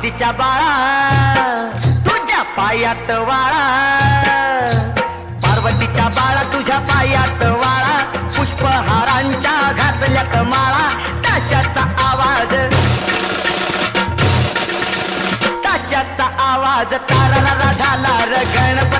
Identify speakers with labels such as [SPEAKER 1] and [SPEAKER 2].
[SPEAKER 1] पार्वतीच्या बाळा तुझ्या पायात वाळा, पार्वतीच्या बाळा तुझ्या पायात वाळा, पुष्पहारांच्या घातल्यात माळा, ताशाचा आवाज, ताशाचा आवाज ताराला झाला र गणपती